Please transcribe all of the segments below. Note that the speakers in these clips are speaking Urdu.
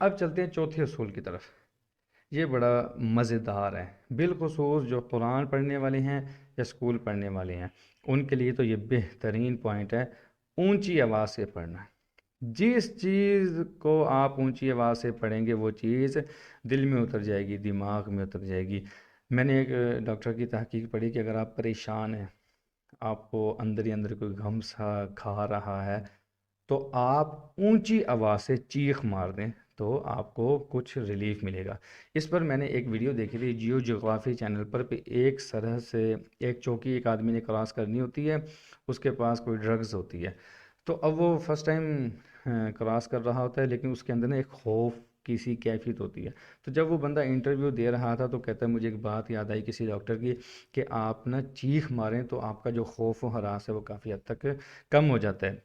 اب چلتے ہیں چوتھے اصول کی طرف۔ یہ بڑا مزیدار ہے، بالخصوص جو قرآن پڑھنے والے ہیں یا اسکول پڑھنے والے ہیں، ان کے لیے تو یہ بہترین پوائنٹ ہے۔ اونچی آواز سے پڑھنا، جس چیز کو آپ اونچی آواز سے پڑھیں گے وہ چیز دل میں اتر جائے گی، دماغ میں اتر جائے گی۔ میں نے ایک ڈاکٹر کی تحقیق پڑھی کہ اگر آپ پریشان ہیں، آپ کو اندر ہی اندر کوئی غم سا کھا رہا ہے، تو آپ اونچی آواز سے چیخ مار دیں تو آپ کو کچھ ریلیف ملے گا۔ اس پر میں نے ایک ویڈیو دیکھی تھی جیو جغرافی چینل پر، ایک سرحد سے ایک چوکی ایک آدمی نے کراس کرنی ہوتی ہے، اس کے پاس کوئی ڈرگز ہوتی ہے، تو اب وہ فرسٹ ٹائم کراس کر رہا ہوتا ہے، لیکن اس کے اندر نا ایک خوف کی سی کیفیت ہوتی ہے۔ تو جب وہ بندہ انٹرویو دے رہا تھا تو کہتا ہے مجھے ایک بات یاد آئی کسی ڈاکٹر کی، کہ آپ نا چیخ ماریں تو آپ کا جو خوف و ہراس ہے وہ کافی حد تک کم ہو جاتا ہے۔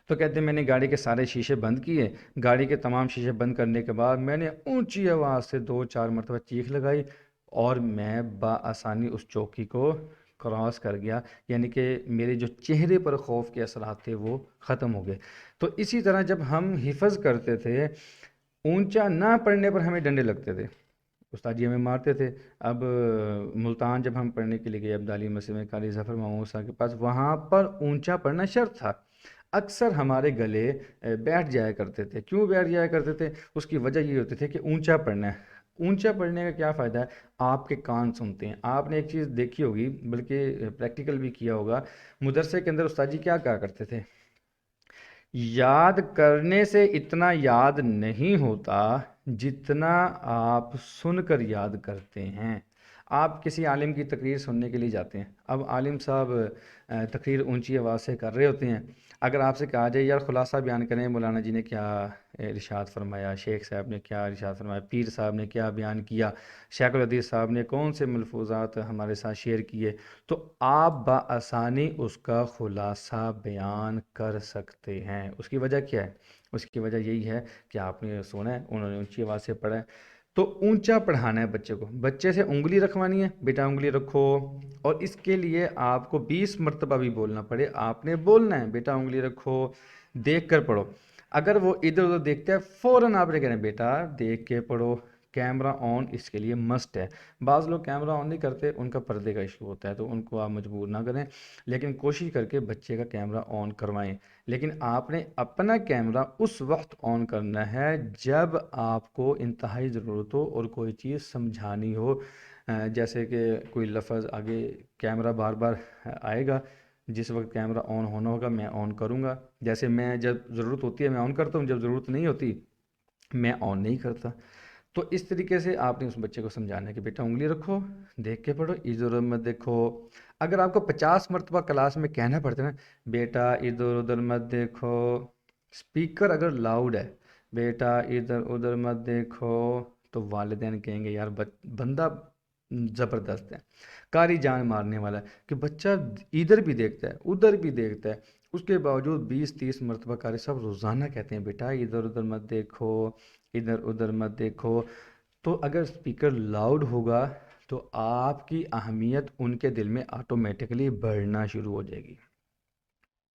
تو کہتے ہیں میں نے گاڑی کے سارے شیشے بند کیے، گاڑی کے تمام شیشے بند کرنے کے بعد میں نے اونچی آواز سے 2-4 مرتبہ چیخ لگائی، اور میں بآسانی اس چوکی کو کراس کر گیا، یعنی کہ میرے جو چہرے پر خوف کے اثرات تھے وہ ختم ہو گئے۔ تو اسی طرح جب ہم حفظ کرتے تھے، اونچا نہ پڑھنے پر ہمیں ڈنڈے لگتے تھے، استاد جی ہمیں مارتے تھے۔ اب ملتان جب ہم پڑھنے کے لیے گئے عبدالی مسجد میں قاری ظفر محمود صاحب کے پاس، وہاں پر اونچا پڑھنا شرط تھا۔ اکثر ہمارے گلے بیٹھ جایا کرتے تھے۔ کیوں بیٹھ جایا کرتے تھے؟ اس کی وجہ یہ ہوتی تھی کہ اونچا پڑھنا ہے۔ اونچا پڑھنے کا کیا فائدہ ہے؟ آپ کے کان سنتے ہیں۔ آپ نے ایک چیز دیکھی ہوگی، بلکہ پریکٹیکل بھی کیا ہوگا، مدرسے کے اندر استاد جی کیا کہا کرتے تھے؟ یاد کرنے سے اتنا یاد نہیں ہوتا جتنا آپ سن کر یاد کرتے ہیں۔ آپ کسی عالم کی تقریر سننے کے لیے جاتے ہیں، اب عالم صاحب تقریر اونچی آواز سے کر رہے ہوتے ہیں، اگر آپ سے کہا جائے یار خلاصہ بیان کریں، مولانا جی نے کیا ارشاد فرمایا، شیخ صاحب نے کیا ارشاد فرمایا، پیر صاحب نے کیا بیان کیا، شیخ الحدیث صاحب نے کون سے ملفوظات ہمارے ساتھ شیئر کیے، تو آپ بآسانی اس کا خلاصہ بیان کر سکتے ہیں۔ اس کی وجہ کیا ہے؟ اس کی وجہ یہی ہے کہ آپ نے سنا ہے، انہوں نے اونچی آواز سے پڑھا ہے۔ تو اونچا پڑھانا ہے بچے کو، بچے سے انگلی رکھوانی ہے، بیٹا انگلی رکھو، اور اس کے لیے آپ کو 20 مرتبہ بھی بولنا پڑے آپ نے بولنا ہے، بیٹا انگلی رکھو، دیکھ کر پڑھو۔ اگر وہ ادھر ادھر دیکھتا ہے، فوراً آپ نے کہنا ہے بیٹا دیکھ کے پڑھو۔ کیمرہ آن اس کے لیے مسٹ ہے۔ بعض لوگ کیمرہ آن نہیں کرتے، ان کا پردے کا ایشو ہوتا ہے، تو ان کو آپ مجبور نہ کریں، لیکن کوشش کر کے بچے کا کیمرہ آن کروائیں۔ لیکن آپ نے اپنا کیمرہ اس وقت آن کرنا ہے جب آپ کو انتہائی ضرورت ہو اور کوئی چیز سمجھانی ہو، جیسے کہ کوئی لفظ آگے کیمرہ بار بار آئے گا، جس وقت کیمرہ آن ہونا ہوگا میں آن کروں گا، جیسے میں جب ضرورت ہوتی ہے میں آن کرتا ہوں، جب ضرورت نہیں ہوتی میں آن نہیں کرتا۔ تو اس طریقے سے آپ نے اس بچے کو سمجھانا ہے کہ بیٹا انگلی رکھو، دیکھ کے پڑھو، ادھر ادھر مت دیکھو۔ اگر آپ کو 50 مرتبہ کلاس میں کہنا پڑتا ہے نا بیٹا ادھر ادھر مت دیکھو، اسپیکر اگر لاؤڈ ہے، بیٹا ادھر ادھر مت دیکھو، تو والدین کہیں گے یار بندہ زبردست ہے، کاری جان مارنے والا ہے، کہ بچہ ادھر بھی دیکھتا ہے ادھر بھی دیکھتا ہے، اس کے باوجود 20-30 مرتبہ قاری صاحب روزانہ کہتے ہیں بیٹا ادھر ادھر مت دیکھو، ادھر ادھر مت دیکھو۔ تو اگر اسپیکر لاؤڈ ہوگا تو آپ کی اہمیت ان کے دل میں آٹومیٹکلی بڑھنا شروع ہو جائے گی۔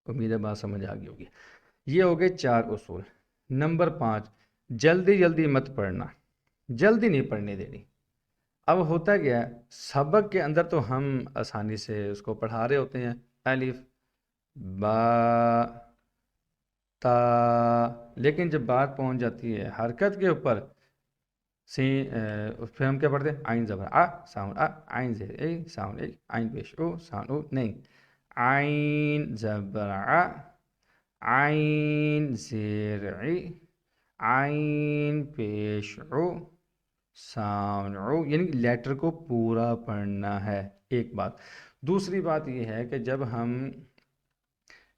امید ہے بات سمجھ آ گئی ہوگی۔ یہ ہو گئے 4 اصول۔ نمبر 5، جلدی جلدی مت پڑھنا، جلدی نہیں پڑھنے دینی۔ اب ہوتا کیا ہے، سبق کے اندر تو ہم آسانی سے اس کو پڑھا رہے ہوتے ہیں، الف با تا، لیکن جب بات پہنچ جاتی ہے حرکت کے اوپر، پھر ہم کیا پڑھتے ہیں؟ عین زبر آ، ساؤنڈ آ، عین زیر اے، ساؤنڈ اے، عین پیش او، ساؤنڈ او، نہیں، عین زبر آ، عین زیر ای، عین پیش او، ساؤنڈ او، یعنی لیٹر کو پورا پڑھنا ہے، ایک بات۔ دوسری بات یہ ہے کہ جب ہم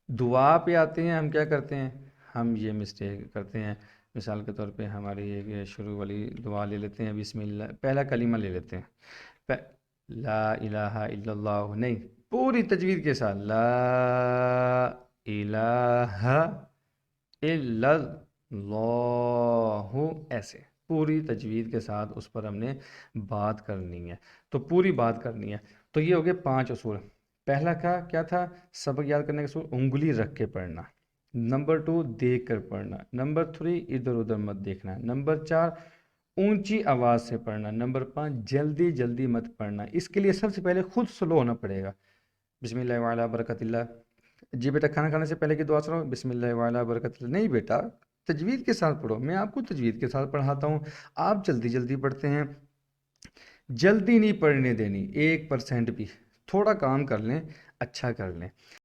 دعا پہ آتے ہیں ہم کیا کرتے ہیں؟ ہم یہ مسٹیک کرتے ہیں، مثال کے طور پہ ہماری ایک شروع والی دعا لے لیتے ہیں، بسم اللہ، پہلا کلمہ لے لیتے ہیں، لا الہ الا اللہ، نہیں، پوری تجوید کے ساتھ لا الہ الا اللہ، ایسے پوری تجوید کے ساتھ اس پر ہم نے بات کرنی ہے، تو پوری بات کرنی ہے۔ تو یہ ہو گئے 5 اصول۔ پہلا کیا تھا سبق یاد کرنے کا اصول؟ انگلی رکھ کے پڑھنا، نمبر 2 دیکھ کر پڑھنا، نمبر 3 ادھر ادھر مت دیکھنا، نمبر 4 اونچی آواز سے پڑھنا، نمبر 5 جلدی جلدی مت پڑھنا۔ اس کے لیے سب سے پہلے خود سلو ہونا پڑے گا۔ بسم اللہ وعلی برکت اللہ، جی بیٹا کھانا کھانے سے پہلے کی دعا سنو، بسم اللہ وعلی برکت اللہ، نہیں بیٹا تجوید کے ساتھ پڑھو، میں آپ کو تجوید کے ساتھ پڑھاتا ہوں، آپ جلدی جلدی پڑھتے ہیں۔ جلدی نہیں پڑھنے دینی 1% بھی، تھوڑا کام کر لیں، اچھا کر لیں۔